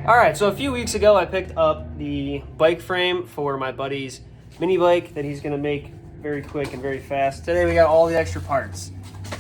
All right, so a few weeks ago, I picked up the bike frame for my buddy's mini bike that he's gonna make very quick and very fast. Today we got all the extra parts.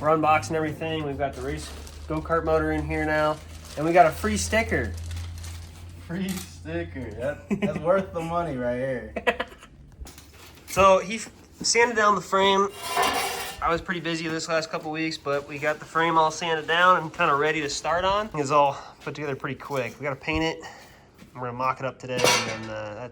We're unboxing everything. We've got the race go-kart motor in here now, and we got a free sticker. Free sticker. That's worth the money right here. So he sanded down the frame. I was pretty busy this last couple weeks, but we got the frame all sanded down and kind of ready to start on. It's all put together pretty quick. We got to paint it. We're gonna mock it up today, and then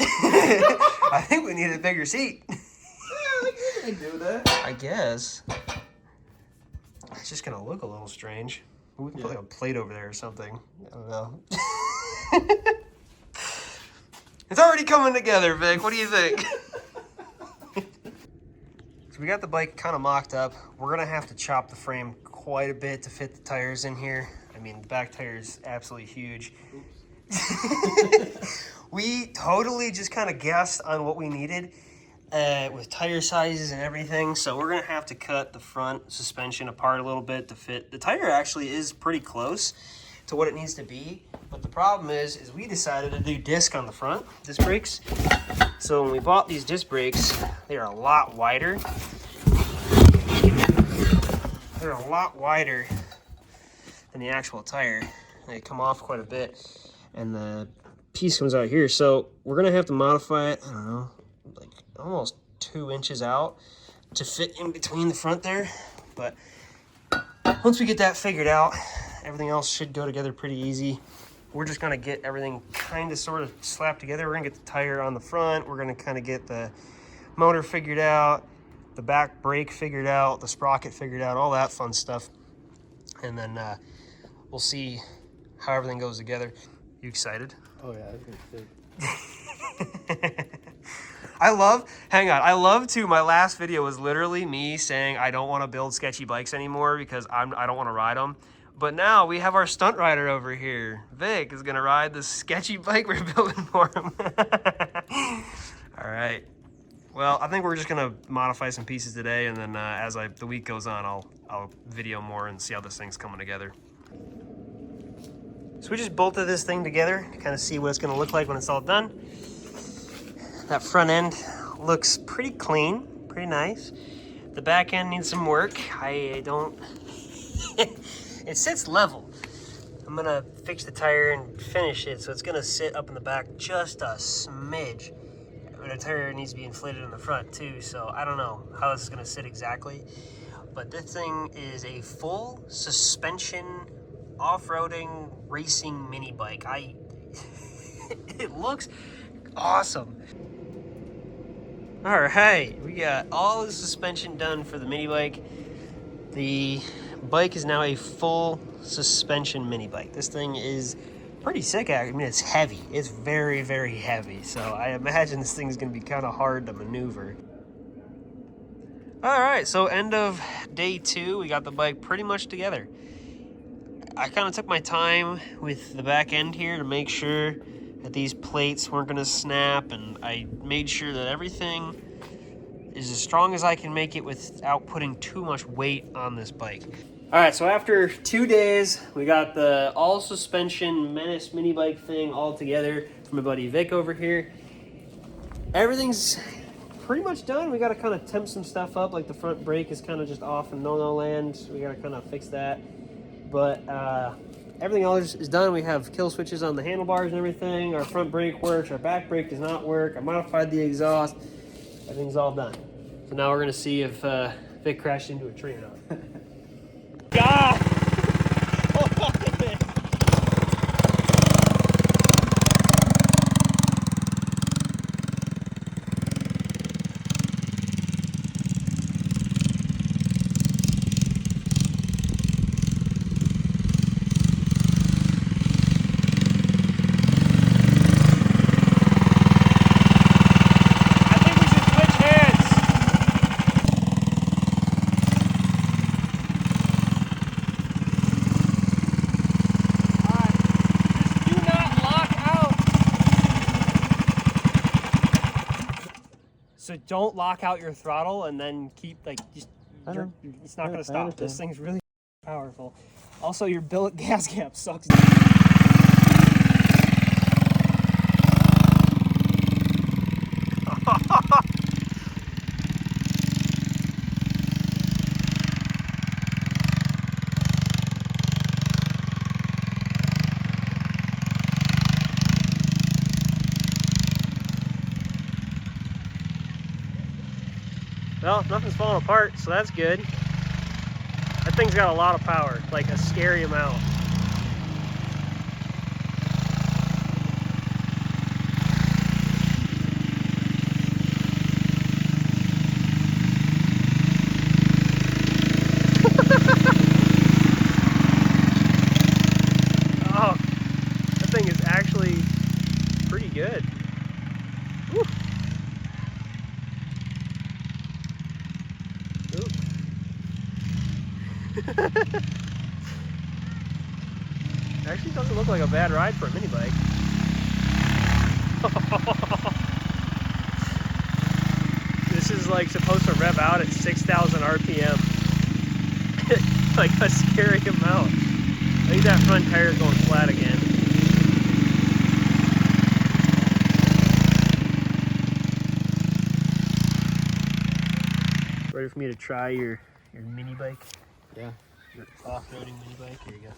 I think we need a bigger seat. Yeah, I can do that. I guess. It's just gonna look a little strange. We can put like a plate over there or something. I don't know. It's already coming together, Vic. What do you think? So we got the bike kind of mocked up. We're gonna have to chop the frame quite a bit to fit the tires in here. I mean, the back tire is absolutely huge. We totally just kind of guessed on what we needed with tire sizes and everything. So we're gonna have to cut the front suspension apart a little bit to fit. The tire actually is pretty close to what it needs to be. But the problem is we decided to do disc on the front, disc brakes. So when we bought these disc brakes, they are a lot wider. They're a lot wider than the actual tire. They come off quite a bit, and the piece comes out here. So we're gonna have to modify it, I don't know, like almost 2 inches out to fit in between the front there. But once we get that figured out, everything else should go together pretty easy. We're just gonna get everything kind of sort of slapped together. We're gonna get the tire on the front. We're gonna kind of get the motor figured out, the back brake figured out, the sprocket figured out, all that fun stuff. And then we'll see how everything goes together. You excited? Oh yeah, that's gonna fit. I love too, my last video was literally me saying I don't want to build sketchy bikes anymore because I don't want to ride them. But now we have our stunt rider over here. Vic is gonna ride the sketchy bike we're building for him. All right. Well, I think we're just gonna modify some pieces today, and then as the week goes on, I'll video more and see how this thing's coming together. So we just bolted this thing together to kind of see what it's gonna look like when it's all done. That front end looks pretty clean, pretty nice. The back end needs some work. I don't. It sits level. I'm gonna fix the tire and finish it, so it's gonna sit up in the back just a smidge. But the tire needs to be inflated in the front too, so I don't know how this is gonna sit exactly. But this thing is a full suspension off-roading racing mini bike. It looks awesome. All right, we got all the suspension done for the mini bike. The bike is now a full suspension mini bike. This thing is pretty sick. I mean, it's heavy. It's very, very heavy. So I imagine this thing is going to be kind of hard to maneuver. All right, so end of day 2, we got the bike pretty much together. I kind of took my time with the back end here to make sure that these plates weren't going to snap, and I made sure that everything is as strong as I can make it without putting too much weight on this bike. All right, so after 2 days, we got the all suspension Menace mini bike thing all together from my buddy Vic over here. Everything's pretty much done. We got to kind of temp some stuff up, like the front brake is kind of just off in no land. We got to kind of fix that. But everything else is done. We have kill switches on the handlebars and everything. Our front brake works. Our back brake does not work. I modified the exhaust. Everything's all done. So now we're gonna see if Vic crashed into a tree or not. God! So don't lock out your throttle and then keep it's not going to stop. This thing's really powerful. Also, your billet gas cap sucks. Well, nothing's falling apart, so that's good. That thing's got a lot of power, like a scary amount. Oh, that thing is actually pretty good. Woo. Actually doesn't look like a bad ride for a mini bike. This is like supposed to rev out at 6,000 RPM. Like a scary amount. I think that front tire is going flat again. Ready for me to try your mini bike? Yeah. Your off-roading mini bike? Here you go.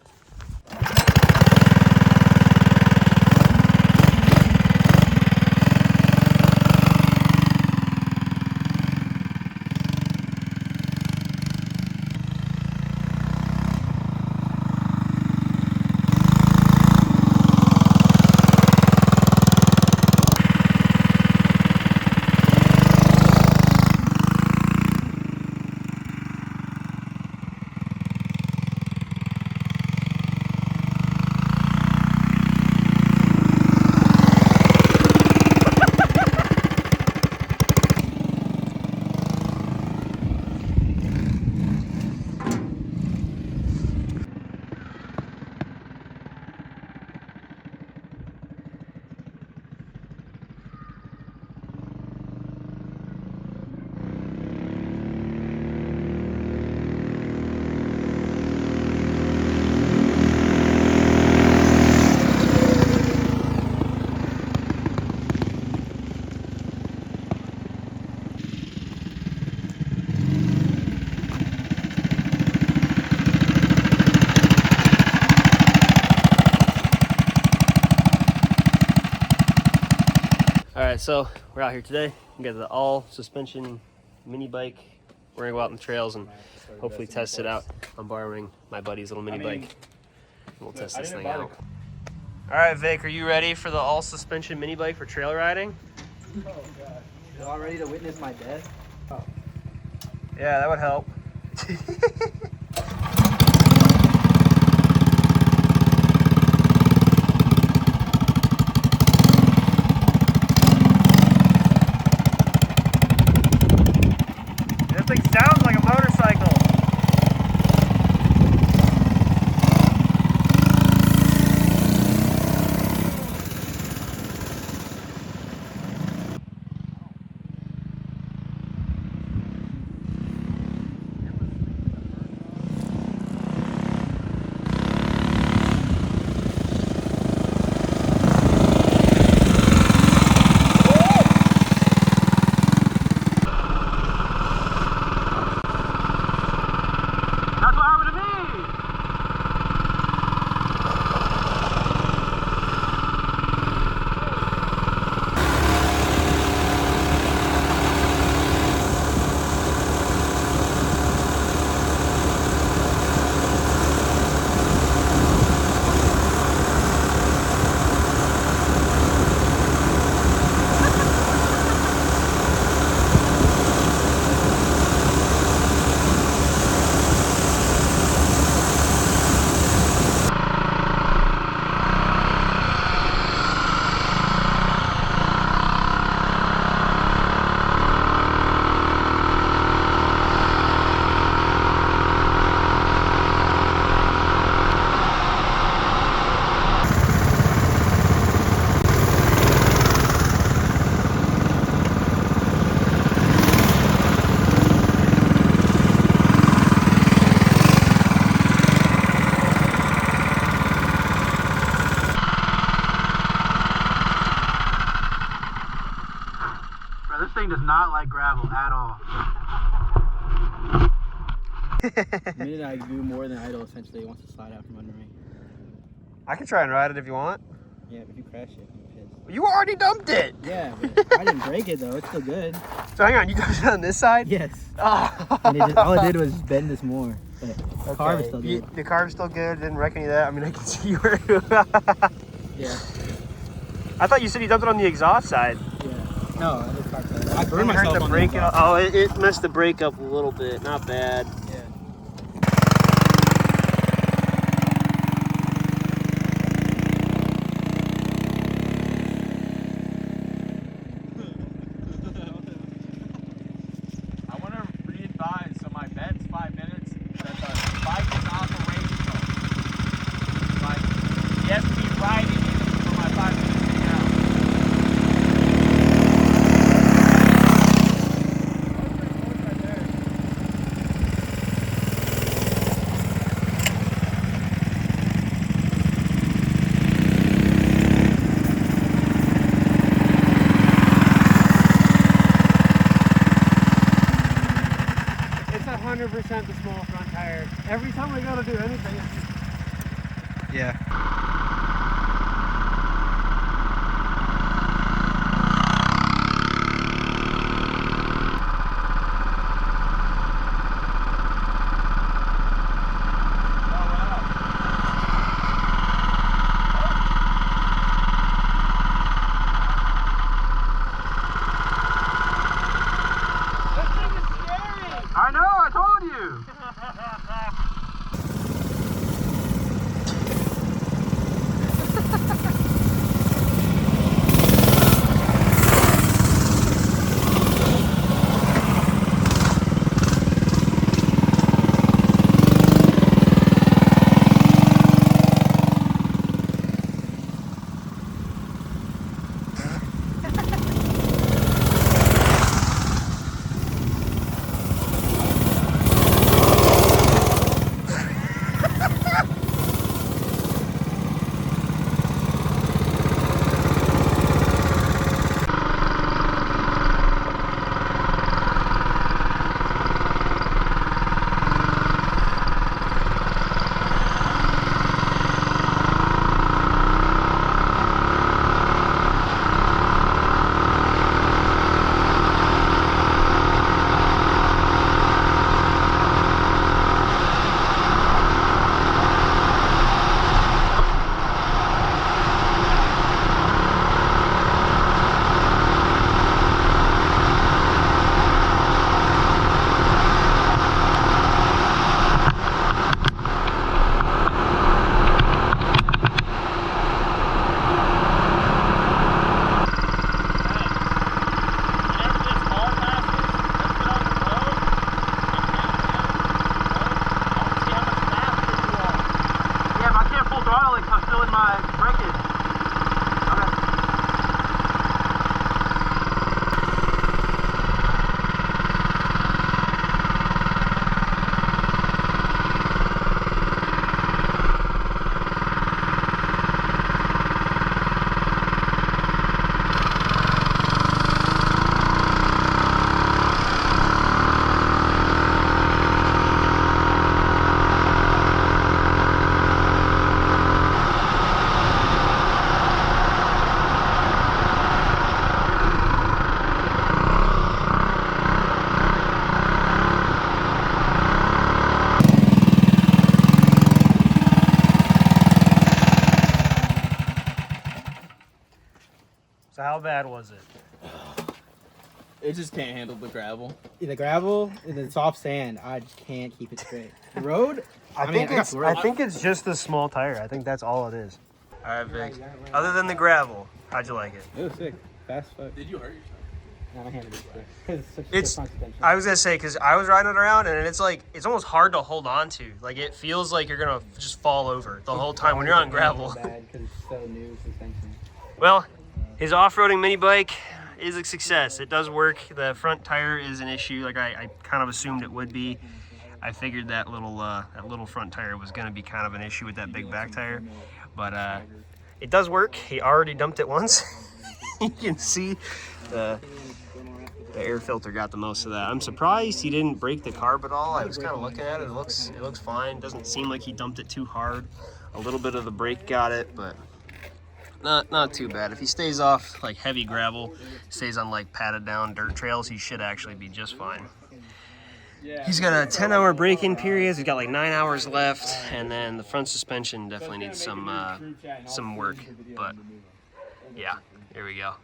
Alright, so we're out here today. We got the all suspension mini bike. We're gonna go out on the trails and hopefully test it out. I'm borrowing my buddy's little mini bike. We'll test this thing out. Alright, Vic, are you ready for the all suspension mini bike for trail riding? Oh god. You all ready to witness my death? Oh. Yeah, that would help. That thing sounds like a motorcycle. This thing does not like gravel at all. The minute I do more than idle, essentially, it wants to slide out from under me. I can try and ride it if you want. Yeah, but if you crash it, I'm pissed. You already dumped it. Yeah, but I didn't break it though. It's still good. So hang on, you dumped it on this side? Yes. Oh. And all it did was bend this more. But the carb is still good. The carb's still good. Didn't wreck any of that. I mean, I can see where. Yeah. I thought you said you dumped it on the exhaust side. Yeah. No, I just parked that. I Didn't burned hurt myself the on brake the at all. exhaust. Oh, it messed the brake up a little bit. Not bad. Yeah. I want to re-advise, so my bet's 5 minutes, that the bike is operational. Like, you have to be riding it for my 5 minutes to count. It's 100% the small front tire. Every time I go to do anything, it's just... Yeah. I know, I told you! So how bad was it? It just can't handle the gravel. The gravel and the soft sand, I just can't keep it straight. The road, I think it's just the small tire. I think that's all it is. All right, Vic. Other than the gravel, how'd you like it? It was sick. Fast fuck. Did you hurt yourself? No, my hand is sick. 'Cause it's such It's. stiff suspension. I was gonna say because I was riding it around and it's like it's almost hard to hold on to. Like it feels like you're gonna just fall over the whole time when you're on gravel. Bad because it's so new suspension. Well, his off-roading mini bike is a success. It does work. The front tire is an issue, like I kind of assumed it would be. I figured that little front tire was going to be kind of an issue with that big back tire, but it does work. He already dumped it once. You can see the air filter got the most of that. I'm surprised he didn't break the carb at all. I was kind of looking at it. It looks fine. Doesn't seem like he dumped it too hard. A little bit of the brake got it, but not too bad. If he stays off like heavy gravel, stays on like padded down dirt trails, he should actually be just fine. He's got a 10-hour break-in period. He's got like 9 hours left, and then the front suspension definitely needs some work. But yeah, here we go.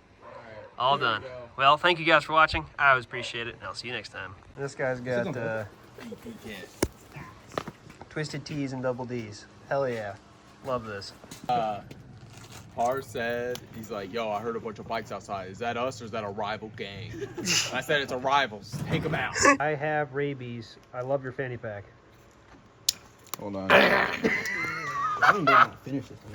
All done. Well, thank you guys for watching. I always appreciate it, and I'll see you next time. This guy's got twisted T's and double D's. Hell yeah. Love this. Har said, he's like, yo, I heard a bunch of bikes outside. Is that us or is that a rival gang? I said, it's a rivals. Take them out. I have rabies. I love your fanny pack. Hold on. I don't even know how to finish this one.